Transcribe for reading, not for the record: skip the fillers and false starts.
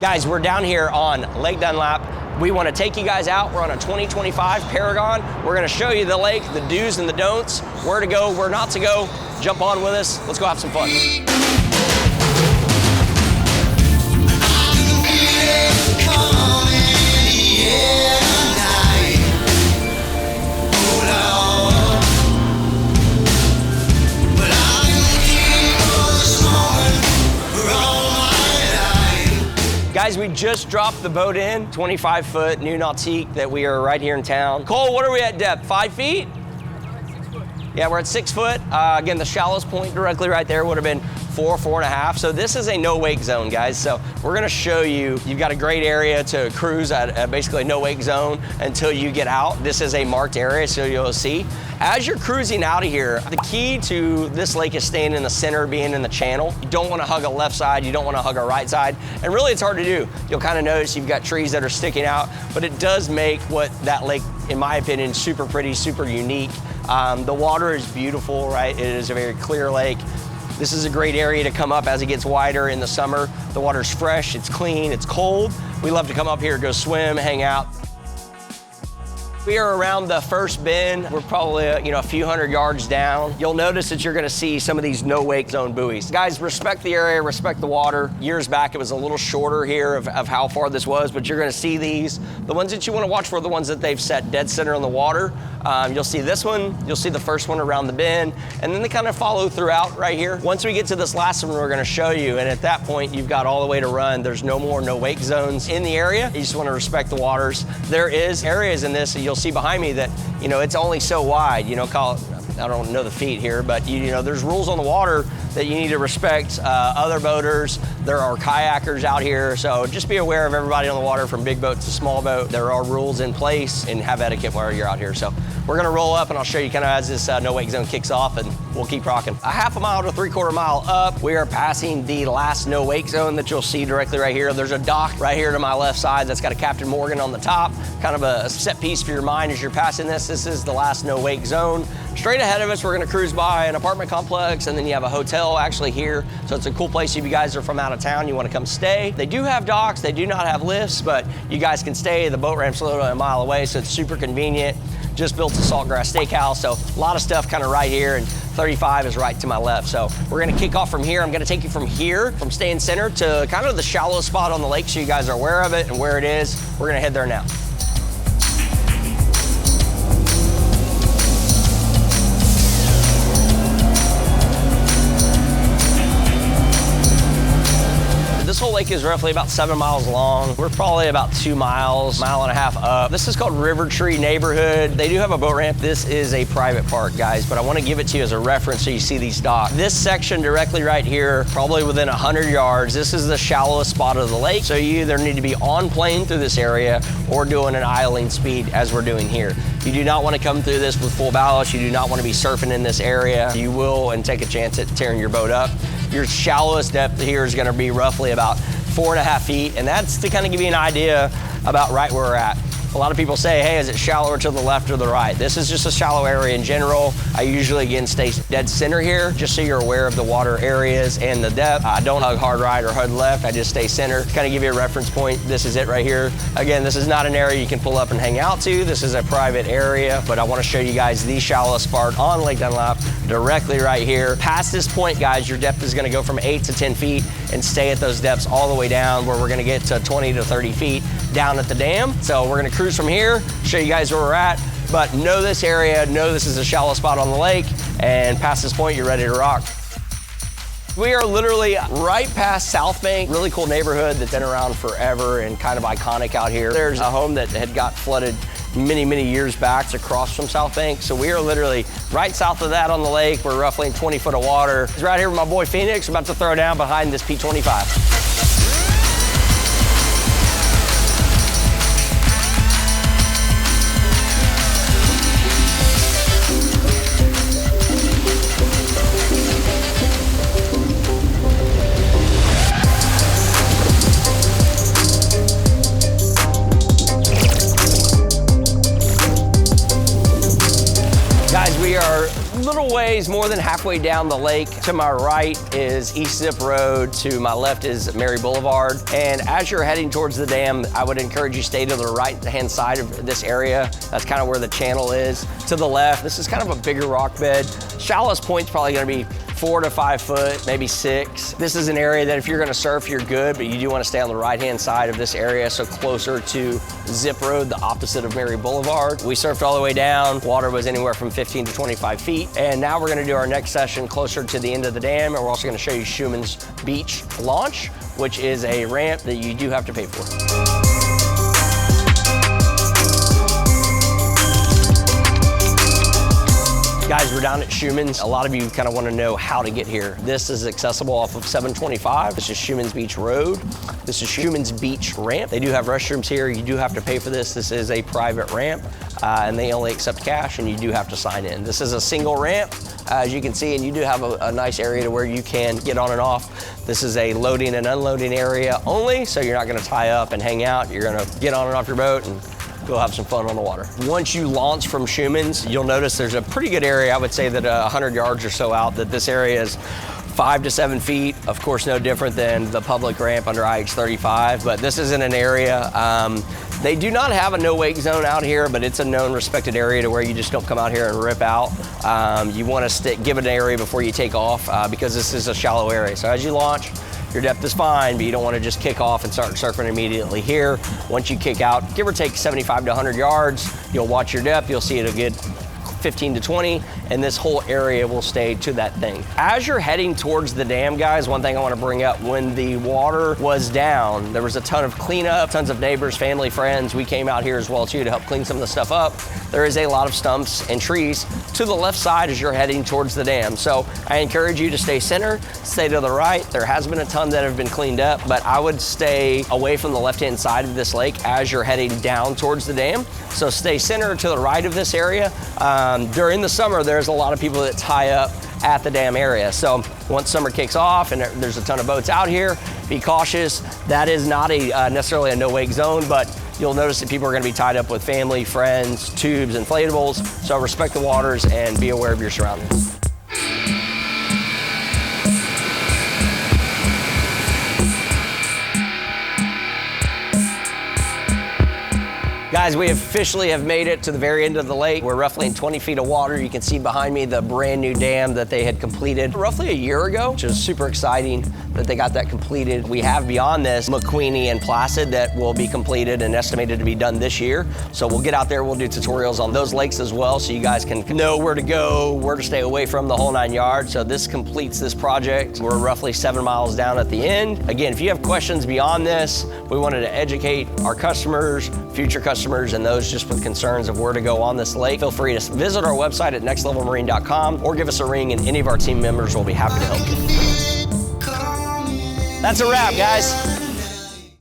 Guys, we're down here on Lake Dunlap. We want to take you guys out. We're on a 2025 Paragon. We're going to show you the lake, the do's and the don'ts, where to go, where not to go. Jump on with us. Let's go have some fun. Guys, we just dropped the boat in, 25-foot new nautique that we are right here in town. Cole, what are we at depth, 5 feet? 6 foot. Yeah, we're at 6 foot. Again, the shallowest point directly right there would have been 4.5. So this is a no wake zone, guys. So we're gonna show you, you've got a great area to cruise at basically a no wake zone until you get out. This is a marked area, so you'll see. As you're cruising out of here, the key to this lake is staying in the center, being in the channel. You don't wanna hug a left side, you don't wanna hug a right side. And really it's hard to do. You'll kind of notice you've got trees that are sticking out, but it does make what that lake, in my opinion, super pretty, super unique. The water is beautiful, right? It is a very clear lake. This is a great area to come up as it gets wider in the summer. The water's fresh, it's clean, it's cold. We love to come up here, go swim, hang out. We are around the first bend. We're probably a few hundred yards down. You'll notice that you're gonna see some of these no wake zone buoys. Guys, respect the area, respect the water. Years back, it was a little shorter here of how far this was, but you're gonna see these. The ones that you wanna watch for are the ones that they've set dead center in the water. You'll see this one, you'll see the first one around the bend, and then they kind of follow throughout right here. Once we get to this last one, we're gonna show you, and at that point, you've got all the way to run. There's no more no wake zones in the area. You just wanna respect the waters. There is areas in this, you'll see behind me that, it's only so wide, call it, I don't know the feet here, but there's rules on the water that you need to respect. Other boaters, there are kayakers out here, so just be aware of everybody on the water from big boat to small boat. There are rules in place and have etiquette while you're out here. So we're gonna roll up and I'll show you kind of as this no wake zone kicks off and we'll keep rocking. A half a mile to 3/4 mile up, we are passing the last no wake zone that you'll see directly right here. There's a dock right here to my left side that's got a Captain Morgan on the top, kind of a set piece for your mind as you're passing this. This is the last no wake zone. Straight ahead of us, we're gonna cruise by an apartment complex and then you have a hotel actually here. So it's a cool place if you guys are from out of town, you wanna come stay. They do have docks, they do not have lifts, but you guys can stay. The boat ramp's literally a mile away, so it's super convenient. Just built a Saltgrass Steakhouse, so a lot of stuff kind of right here, and 35 is right to my left. So we're gonna kick off from here. I'm gonna take you from here, from staying center to kind of the shallow spot on the lake so you guys are aware of it and where it is. We're gonna head there now. This whole lake is roughly about 7 miles long. We're probably about 2 miles, mile and a half up. This is called River Tree Neighborhood. They do have a boat ramp. This is a private park, guys, but I want to give it to you as a reference so you see these docks. This section directly right here, probably within 100 yards, this is the shallowest spot of the lake. So you either need to be on plane through this area or doing an idling speed as we're doing here. You do not want to come through this with full ballast. You do not want to be surfing in this area. You will and take a chance at tearing your boat up. Your shallowest depth here is gonna be roughly about 4.5 feet, and that's to kind of give you an idea about right where we're at. A lot of people say, hey, is it shallower to the left or the right? This is just a shallow area in general. I usually, again, stay dead center here, just so you're aware of the water areas and the depth. I don't hug hard right or hard left, I just stay center. Kind of give you a reference point. This is it right here. Again, this is not an area you can pull up and hang out to. This is a private area, but I want to show you guys the shallowest part on Lake Dunlap, directly right here. Past this point, guys, your depth is gonna go from 8 to 10 feet and stay at those depths all the way down where we're gonna get to 20 to 30 feet down at the dam. So we're gonna cruise from here, show you guys where we're at, but know this area, know this is a shallow spot on the lake, and past this point, you're ready to rock. We are literally right past South Bank, really cool neighborhood that's been around forever and kind of iconic out here. There's a home that had got flooded many, many years back. It's across from South Bank. So we are literally right south of that on the lake. We're roughly in 20 foot of water. It's right here with my boy Phoenix, about to throw down behind this P25. Guys, we are little ways more than halfway down the lake. To my right is East Zip Road, to my left is Mary Boulevard. And as you're heading towards the dam, I would encourage you stay to the right-hand side of this area. That's kind of where the channel is. To the left, this is kind of a bigger rock bed. Shallowest point's probably gonna be 4 to 5 foot, maybe 6. This is an area that if you're gonna surf, you're good, but you do wanna stay on the right-hand side of this area, so closer to Zip Road, the opposite of Mary Boulevard. We surfed all the way down. Water was anywhere from 15 to 25 feet. And now we're gonna do our next session closer to the end of the dam, and we're also gonna show you Schumans Beach launch, which is a ramp that you do have to pay for. Guys, we're down at Schumans. A lot of you kind of want to know how to get here. This is accessible off of 725. This is Schumans Beach Road. This is Schumans Beach ramp. They do have restrooms here. You do have to pay for this. This is a private ramp, and they only accept cash, and you do have to sign in. This is a single ramp, as you can see, and you do have a nice area to where you can get on and off. This is a loading and unloading area only, so you're not going to tie up and hang out. You're going to get on and off your boat and go have some fun on the water. Once you launch from Schumans, you'll notice there's a pretty good area. I would say that 100 yards or so out, that this area is 5 to 7 feet. Of course, no different than the public ramp under IH-35, but this is in an area. They do not have a no-wake zone out here, but it's a known, respected area to where you just don't come out here and rip out. You want to give it an area before you take off because this is a shallow area. So as you launch, your depth is fine, but you don't want to just kick off and start surfing immediately here. Once you kick out, give or take 75 to 100 yards, you'll watch your depth, you'll see it a good 15 to 20, and this whole area will stay to that thing. As you're heading towards the dam, guys, one thing I want to bring up, when the water was down, there was a ton of cleanup, tons of neighbors, family, friends. We came out here as well too to help clean some of the stuff up. There is a lot of stumps and trees to the left side as you're heading towards the dam. So I encourage you to stay center, stay to the right. There has been a ton that have been cleaned up, but I would stay away from the left-hand side of this lake as you're heading down towards the dam. So stay center to the right of this area. During the summer, there's a lot of people that tie up at the dam area. So once summer kicks off and there's a ton of boats out here, be cautious. That is not necessarily a no-wake zone, but you'll notice that people are going to be tied up with family, friends, tubes, inflatables. So respect the waters and be aware of your surroundings. Guys, we officially have made it to the very end of the lake. We're roughly in 20 feet of water. You can see behind me the brand new dam that they had completed roughly a year ago, which is super exciting that they got that completed. We have beyond this McQueenie and Placid that will be completed and estimated to be done this year. So we'll get out there, we'll do tutorials on those lakes as well, so you guys can know where to go, where to stay away from, the whole 9 yards. So this completes this project. We're roughly 7 miles down at the end. Again, if you have questions beyond this, we wanted to educate our customers, future customers, and those just with concerns of where to go on this lake. Feel free to visit our website at nextlevelmarine.com or give us a ring, and any of our team members will be happy to help you. That's a wrap, guys.